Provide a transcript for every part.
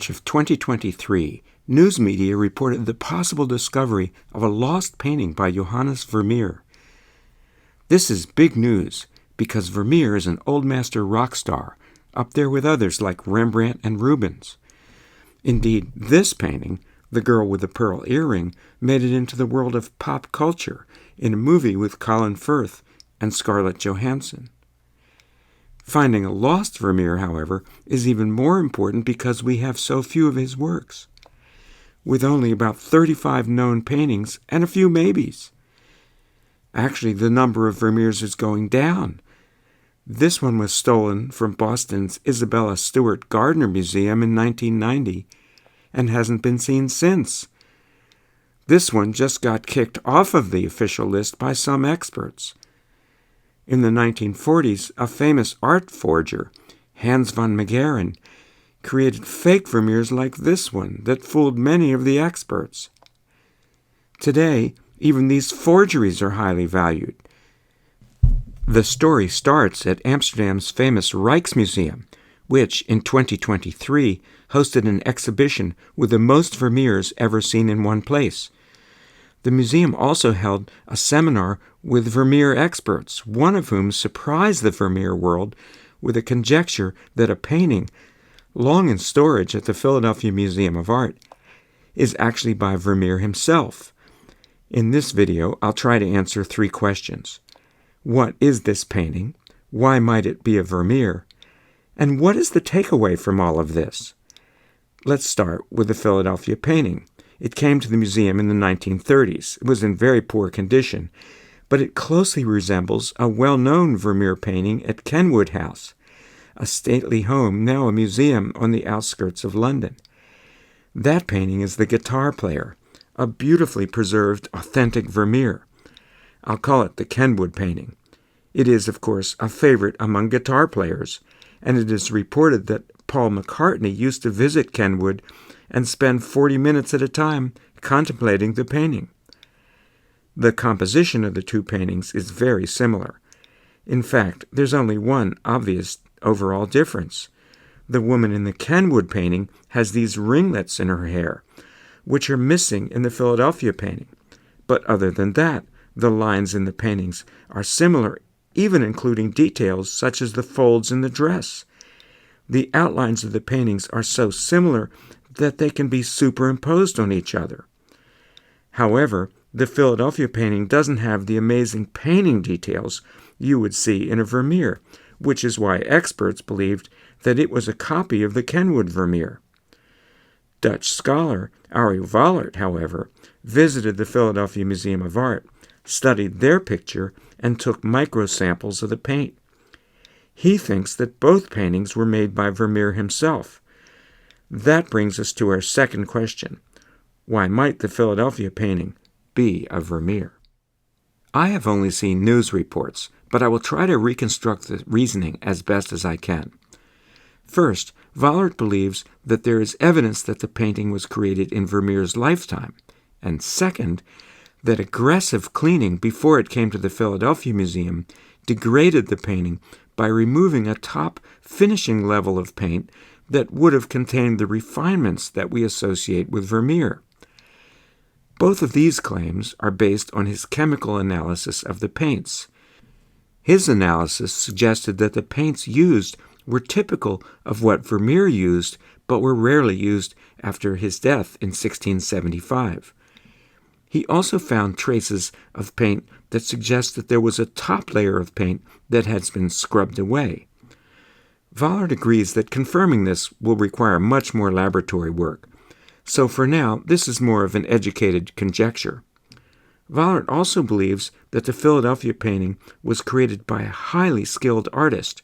March of 2023, news media reported the possible discovery of a lost painting by Johannes Vermeer. This is big news because Vermeer is an old master rock star, up there with others like Rembrandt and Rubens. Indeed, this painting, The Girl with the Pearl Earring, made it into the world of pop culture in a movie with Colin Firth and Scarlett Johansson. Finding a lost Vermeer, however, is even more important because we have so few of his works, with only about 35 known paintings and a few maybes. Actually, the number of Vermeers is going down. This one was stolen from Boston's Isabella Stewart Gardner Museum in 1990 and hasn't been seen since. This one just got kicked off of the official list by some experts. In the 1940s, a famous art forger, Hans van Meegeren, created fake Vermeers like this one that fooled many of the experts. Today, even these forgeries are highly valued. The story starts at Amsterdam's famous Rijksmuseum, which in 2023 hosted an exhibition with the most Vermeers ever seen in one place. The museum also held a seminar with Vermeer experts, one of whom surprised the Vermeer world with a conjecture that a painting, long in storage at the Philadelphia Museum of Art, is actually by Vermeer himself. In this video, I'll try to answer 3 questions. What is this painting? Why might it be a Vermeer? And what is the takeaway from all of this? Let's start with the Philadelphia painting. It came to the museum in the 1930s. It was in very poor condition, but it closely resembles a well-known Vermeer painting at Kenwood House, a stately home, now a museum on the outskirts of London. That painting is The Guitar Player, a beautifully preserved, authentic Vermeer. I'll call it the Kenwood painting. It is, of course, a favorite among guitar players, and it is reported that Paul McCartney used to visit Kenwood and spend 40 minutes at a time contemplating the painting. The composition of the 2 paintings is very similar. In fact, there's only one obvious overall difference. The woman in the Kenwood painting has these ringlets in her hair, which are missing in the Philadelphia painting. But other than that, the lines in the paintings are similar, even including details such as the folds in the dress. The outlines of the paintings are so similar that they can be superimposed on each other. However, the Philadelphia painting doesn't have the amazing painting details you would see in a Vermeer, which is why experts believed that it was a copy of the Kenwood Vermeer. Dutch scholar Arie Vollert, however, visited the Philadelphia Museum of Art, studied their picture, and took microsamples of the paint. He thinks that both paintings were made by Vermeer himself. That brings us to our second question. Why might the Philadelphia painting be a Vermeer? I have only seen news reports, but I will try to reconstruct the reasoning as best as I can. First, Vollert believes that there is evidence that the painting was created in Vermeer's lifetime, and second, that aggressive cleaning before it came to the Philadelphia Museum degraded the painting by removing a top finishing level of paint that would have contained the refinements that we associate with Vermeer. Both of these claims are based on his chemical analysis of the paints. His analysis suggested that the paints used were typical of what Vermeer used, but were rarely used after his death in 1675. He also found traces of paint that suggest that there was a top layer of paint that has been scrubbed away. Vollert agrees that confirming this will require much more laboratory work, so for now this is more of an educated conjecture. Vollert also believes that the Philadelphia painting was created by a highly skilled artist.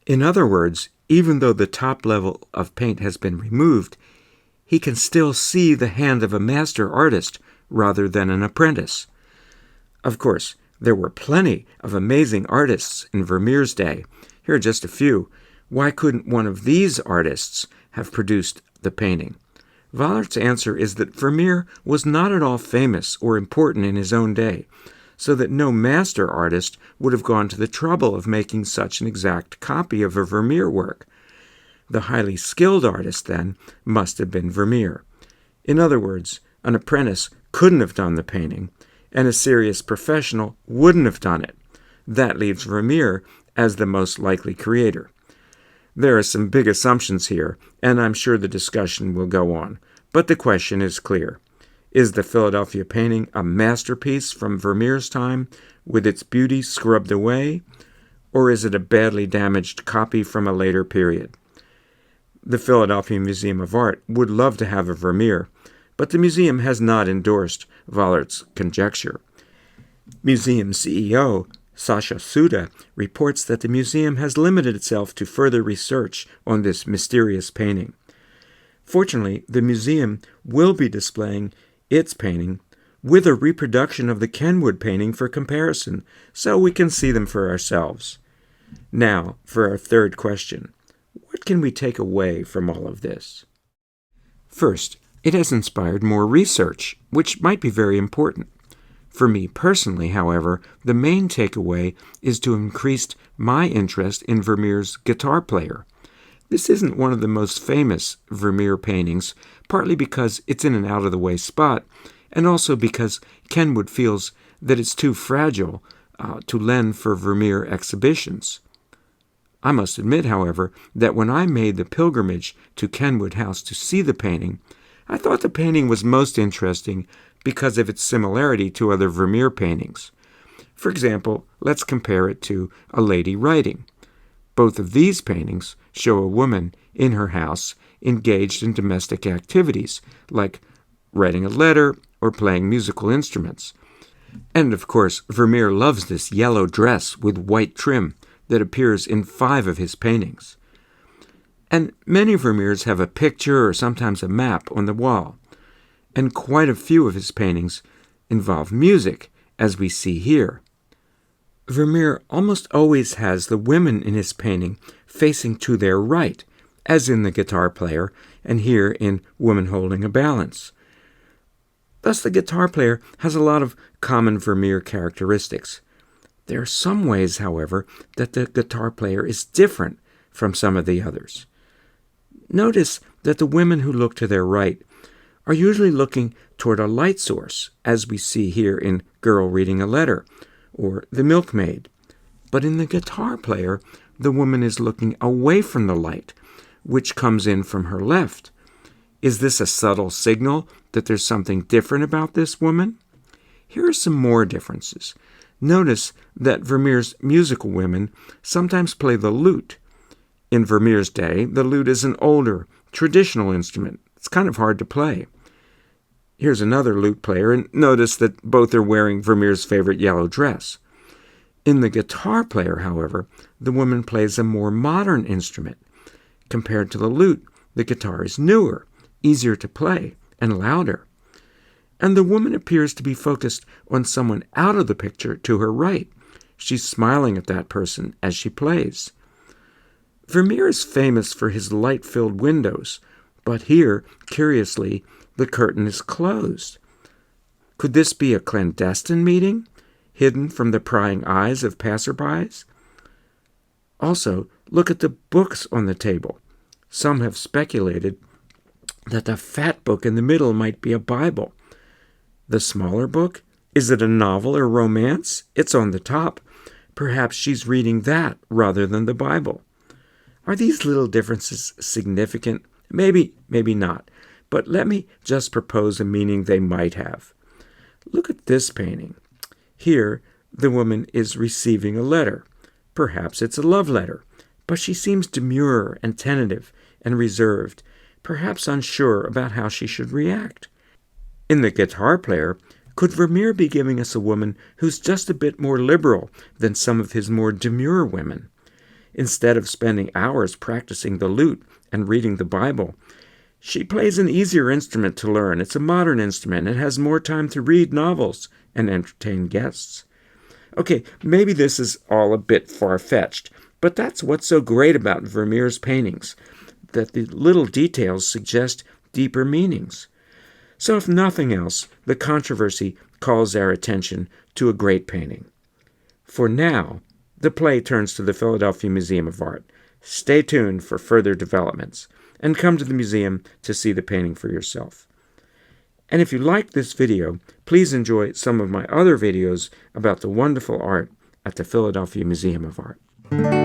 In other words, even though the top level of paint has been removed, he can still see the hand of a master artist rather than an apprentice. Of course, there were plenty of amazing artists in Vermeer's day. Here are just a few. Why couldn't one of these artists have produced the painting? Vollert's answer is that Vermeer was not at all famous or important in his own day, so that no master artist would have gone to the trouble of making such an exact copy of a Vermeer work. The highly skilled artist, then, must have been Vermeer. In other words, an apprentice couldn't have done the painting, and a serious professional wouldn't have done it. That leaves Vermeer as the most likely creator. There are some big assumptions here, and I'm sure the discussion will go on. But the question is clear. Is the Philadelphia painting a masterpiece from Vermeer's time, with its beauty scrubbed away, or is it a badly damaged copy from a later period? The Philadelphia Museum of Art would love to have a Vermeer, but the museum has not endorsed Vollert's conjecture. Museum CEO Sasha Suda reports that the museum has limited itself to further research on this mysterious painting. Fortunately, the museum will be displaying its painting with a reproduction of the Kenwood painting for comparison, so we can see them for ourselves. Now, for our third question. What can we take away from all of this? First, it has inspired more research, which might be very important. For me personally, however, the main takeaway is to increase my interest in Vermeer's Guitar Player. This isn't one of the most famous Vermeer paintings, partly because it's in an out-of-the-way spot, and also because Kenwood feels that it's too fragile to lend for Vermeer exhibitions. I must admit, however, that when I made the pilgrimage to Kenwood House to see the painting, I thought the painting was most interesting because of its similarity to other Vermeer paintings. For example, let's compare it to A Lady Writing. Both of these paintings show a woman in her house engaged in domestic activities, like writing a letter or playing musical instruments. And of course, Vermeer loves this yellow dress with white trim that appears in 5 of his paintings. And many Vermeers have a picture or sometimes a map on the wall. And quite a few of his paintings involve music, as we see here. Vermeer almost always has the women in his painting facing to their right, as in The Guitar Player, and here in Woman Holding a Balance. Thus, the guitar player has a lot of common Vermeer characteristics. There are some ways, however, that the guitar player is different from some of the others. Notice that the women who look to their right are usually looking toward a light source, as we see here in Girl Reading a Letter, or The Milkmaid. But in the guitar player, the woman is looking away from the light, which comes in from her left. Is this a subtle signal that there's something different about this woman? Here are some more differences. Notice that Vermeer's musical women sometimes play the lute. In Vermeer's day, the lute is an older, traditional instrument. It's kind of hard to play. Here's another lute player, and notice that both are wearing Vermeer's favorite yellow dress. In the guitar player, however, the woman plays a more modern instrument. Compared to the lute, the guitar is newer, easier to play, and louder. And the woman appears to be focused on someone out of the picture to her right. She's smiling at that person as she plays. Vermeer is famous for his light-filled windows, but here, curiously, the curtain is closed. Could this be a clandestine meeting, hidden from the prying eyes of passerbys? Also, look at the books on the table. Some have speculated that the fat book in the middle might be a Bible. The smaller book? Is it a novel or romance? It's on the top. Perhaps she's reading that rather than the Bible. Are these little differences significant? Maybe, maybe not. But let me just propose a meaning they might have. Look at this painting. Here, the woman is receiving a letter. Perhaps it's a love letter, but she seems demure and tentative and reserved, perhaps unsure about how she should react. In the guitar player, could Vermeer be giving us a woman who's just a bit more liberal than some of his more demure women? Instead of spending hours practicing the lute and reading the Bible, she plays an easier instrument to learn. It's a modern instrument and has more time to read novels and entertain guests. Okay, maybe this is all a bit far-fetched, but that's what's so great about Vermeer's paintings, that the little details suggest deeper meanings. So if nothing else, the controversy calls our attention to a great painting. For now, the play turns to the Philadelphia Museum of Art. Stay tuned for further developments, and come to the museum to see the painting for yourself. And if you liked this video, please enjoy some of my other videos about the wonderful art at the Philadelphia Museum of Art.